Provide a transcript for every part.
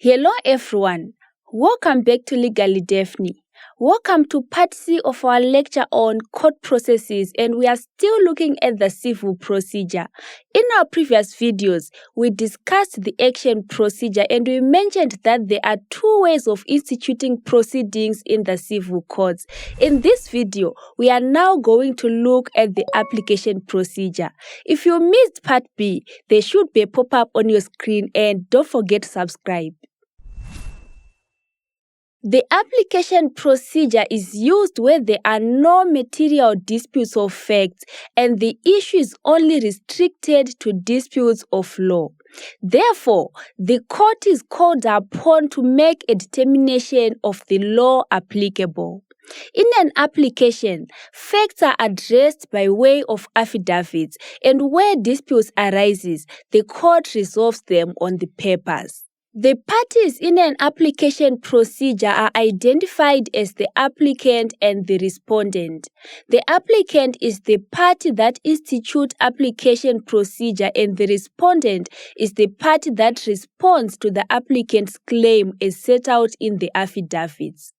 Hello everyone, welcome back to Legally Dephine. Welcome to part C of our lecture on court processes, and we are still looking at the civil procedure. In our previous videos, we discussed the action procedure and we mentioned that there are two ways of instituting proceedings in the civil courts. In this video, we are now going to look at the application procedure. If you missed part B, there should be a pop-up on your screen, and don't forget to subscribe. The application procedure is used where there are no material disputes of fact and the issue is only restricted to disputes of law. Therefore, the court is called upon to make a determination of the law applicable. In an application, facts are addressed by way of affidavits, and where disputes arises, the court resolves them on the papers. The parties in an application procedure are identified as the applicant and the respondent. The applicant is the party that institutes application procedure, and the respondent is the party that responds to the applicant's claim as set out in the affidavits.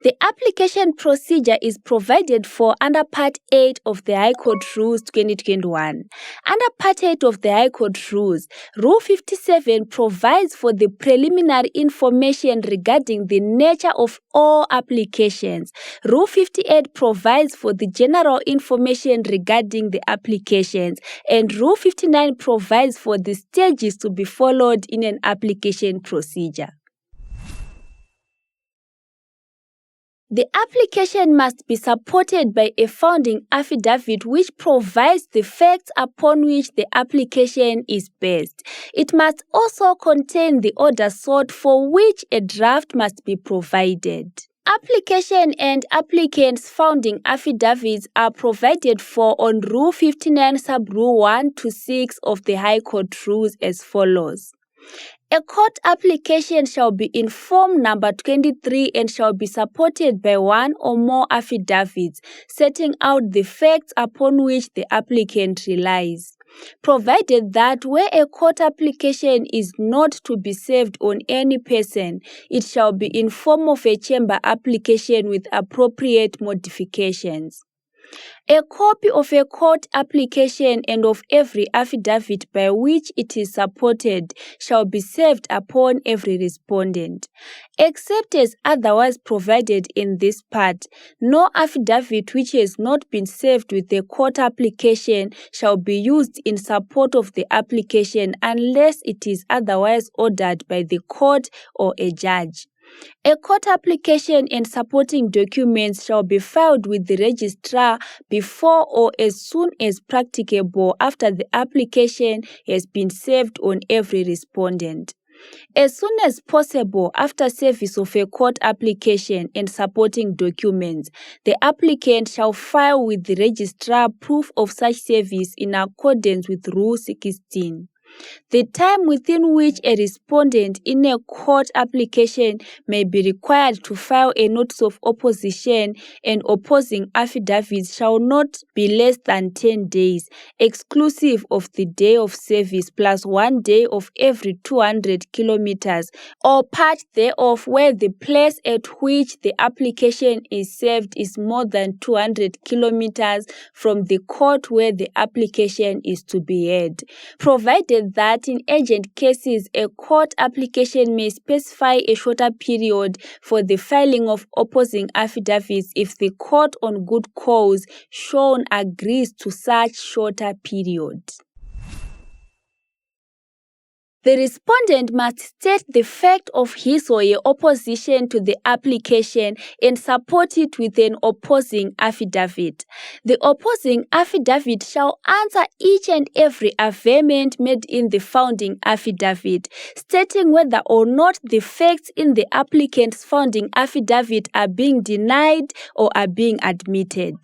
The application procedure is provided for under Part 8 of the High Court Rules 2021. Under Part 8 of the High Court Rules, Rule 57 provides for the preliminary information regarding the nature of all applications. Rule 58 provides for the general information regarding the applications, and Rule 59 provides for the stages to be followed in an application procedure. The application must be supported by a founding affidavit which provides the facts upon which the application is based. It must also contain the order sought for which a draft must be provided. Application and applicant's founding affidavits are provided for on Rule 59 Sub-Rule 1 to 6 of the High Court Rules as follows. A court application shall be in Form number 23 and shall be supported by one or more affidavits setting out the facts upon which the applicant relies, provided that where a court application is not to be served on any person, it shall be in form of a chamber application with appropriate modifications. A copy of a court application and of every affidavit by which it is supported shall be served upon every respondent. Except as otherwise provided in this part, no affidavit which has not been served with a court application shall be used in support of the application unless it is otherwise ordered by the court or a judge. A court application and supporting documents shall be filed with the registrar before or as soon as practicable after the application has been served on every respondent. As soon as possible after service of a court application and supporting documents, the applicant shall file with the registrar proof of such service in accordance with Rule 16. The time within which a respondent in a court application may be required to file a notice of opposition and opposing affidavits shall not be less than 10 days, exclusive of the day of service plus 1 day of every 200 kilometers or part thereof where the place at which the application is served is more than 200 kilometers from the court where the application is to be heard, provided that in urgent cases a court application may specify a shorter period for the filing of opposing affidavits if the court on good cause shown agrees to such shorter period. The respondent must state the fact of his or her opposition to the application and support it with an opposing affidavit. The opposing affidavit shall answer each and every averment made in the founding affidavit, stating whether or not the facts in the applicant's founding affidavit are being denied or are being admitted.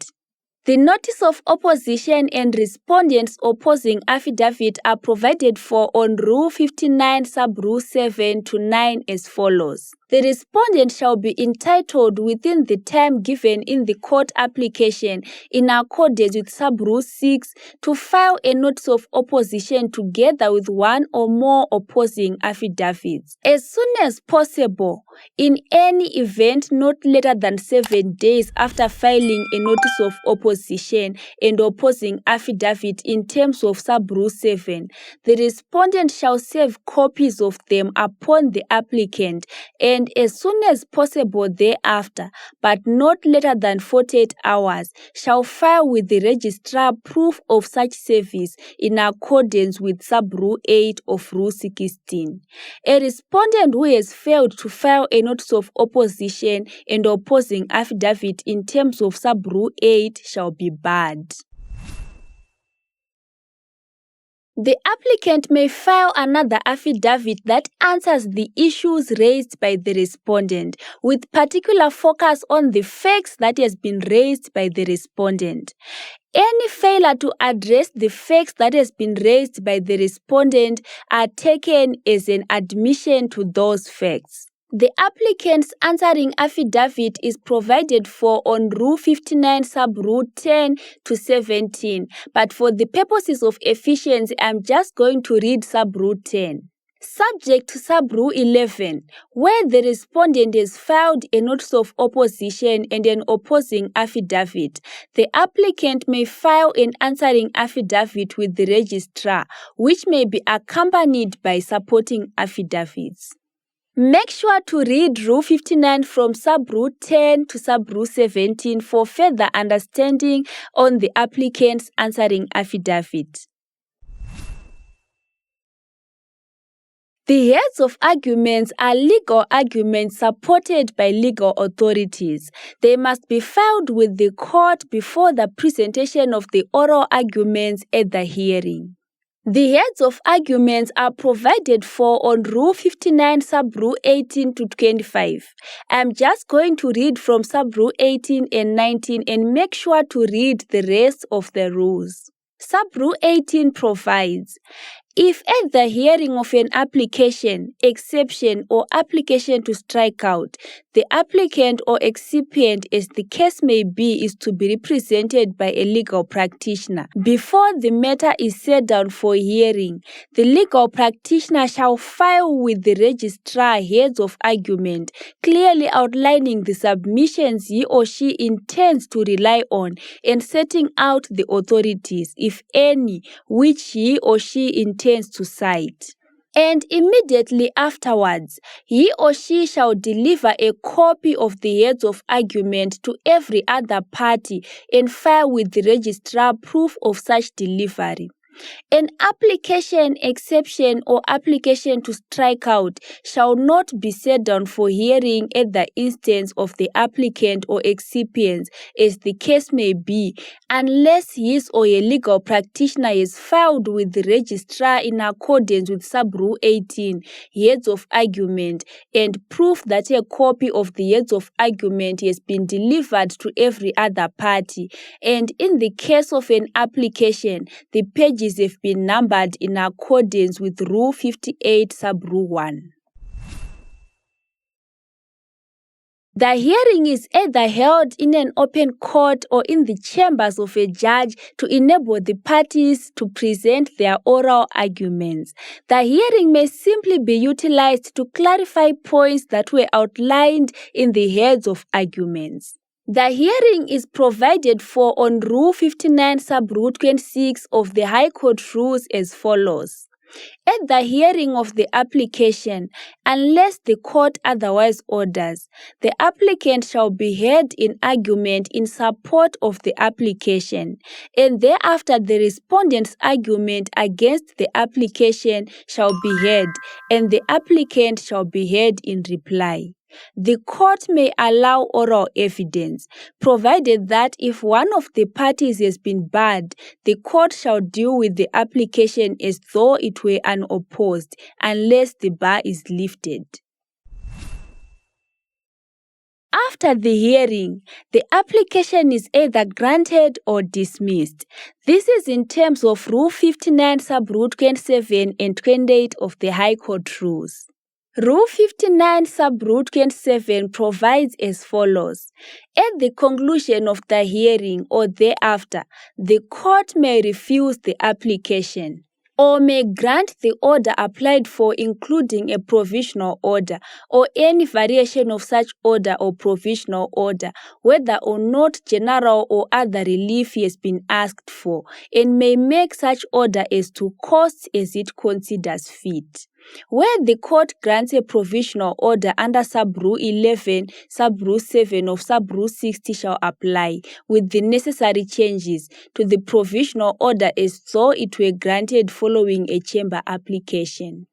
The notice of opposition and respondent's opposing affidavit are provided for on Rule 59 sub-Rule 7 to 9 as follows. The respondent shall be entitled within the time given in the court application in accordance with sub-Rule 6 to file a notice of opposition together with one or more opposing affidavits as soon as possible, in any event not later than 7 days after filing a notice of opposition and opposing affidavit in terms of sub-Rule 7. The respondent shall serve copies of them upon the applicant and as soon as possible thereafter, but not later than 48 hours, shall file with the registrar proof of such service in accordance with sub-Rule 8 of Rule 16. A respondent who has failed to file a notice of opposition and opposing affidavit in terms of sub-Rule 8 shall be barred. The applicant may file another affidavit that answers the issues raised by the respondent, with particular focus on the facts that has been raised by the respondent. Any failure to address the facts that has been raised by the respondent are taken as an admission to those facts. The applicant's answering affidavit is provided for on Rule 59 sub-Rule 10 to 17, but for the purposes of efficiency, I'm just going to read sub-Rule 10. Subject to sub-Rule 11, where the respondent has filed a notice of opposition and an opposing affidavit, the applicant may file an answering affidavit with the registrar, which may be accompanied by supporting affidavits. Make sure to read Rule 59 from sub-Rule 10 to sub-Rule 17 for further understanding on the applicant's answering affidavit. The heads of arguments are legal arguments supported by legal authorities. They must be filed with the court before the presentation of the oral arguments at the hearing. The heads of arguments are provided for on Rule 59 sub-Rule 18 to 25. I'm just going to read from sub-Rule 18 and 19 and make sure to read the rest of the rules. Sub-Rule 18 provides, if at the hearing of an application, exception, or application to strike out, the applicant or excipient, as the case may be, is to be represented by a legal practitioner. Before the matter is set down for hearing, the legal practitioner shall file with the registrar heads of argument, clearly outlining the submissions he or she intends to rely on and setting out the authorities, if any, which he or she intends to cite. And immediately afterwards, he or she shall deliver a copy of the heads of argument to every other party and file with the registrar proof of such delivery. An application, exception, or application to strike out shall not be set down for hearing at the instance of the applicant or excipient, as the case may be, unless his or a legal practitioner is filed with the registrar in accordance with sub-Rule 18, heads of argument, and proof that a copy of the heads of argument has been delivered to every other party, and in the case of an application, the pages have been numbered in accordance with Rule 58 sub-Rule 1. The hearing is either held in an open court or in the chambers of a judge to enable the parties to present their oral arguments. The hearing may simply be utilized to clarify points that were outlined in the heads of arguments. The hearing is provided for on Rule 59 sub-Rule 26 of the High Court rules as follows. At the hearing of the application, unless the court otherwise orders, the applicant shall be heard in argument in support of the application, and thereafter the respondent's argument against the application shall be heard, and the applicant shall be heard in reply. The court may allow oral evidence, provided that if one of the parties has been barred, the court shall deal with the application as though it were unopposed, unless the bar is lifted. After the hearing, the application is either granted or dismissed. This is in terms of Rule 59 Sub-Rule 27 and 28 of the High Court Rules. Rule 59 Sub-Rule 27 provides as follows. At the conclusion of the hearing or thereafter, the court may refuse the application or may grant the order applied for, including a provisional order or any variation of such order or provisional order, whether or not general or other relief has been asked for, and may make such order as to costs as it considers fit. Where the court grants a provisional order under Sub-Rule 11, Sub-Rule 7 of Sub-Rule 60 shall apply, with the necessary changes to the provisional order as though it were granted following a chamber application.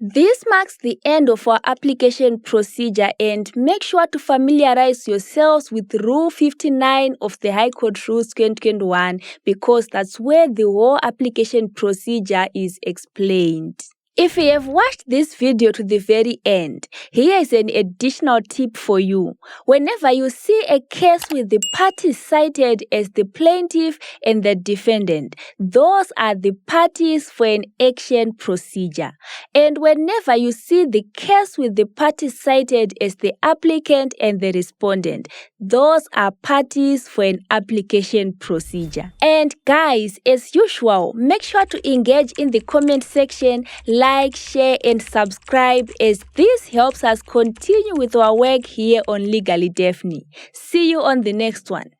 This marks the end of our application procedure, and make sure to familiarize yourselves with Rule 59 of the High Court Rules 2021 because that's where the whole application procedure is explained. If you have watched this video to the very end, here is an additional tip for you. Whenever you see a case with the parties cited as the plaintiff and the defendant, those are the parties for an action procedure. And whenever you see the case with the parties cited as the applicant and the respondent, those are parties for an application procedure. And guys, as usual, make sure to engage in the comment section, like, share, and subscribe as this helps us continue with our work here on Legally Dephine. See you on the next one.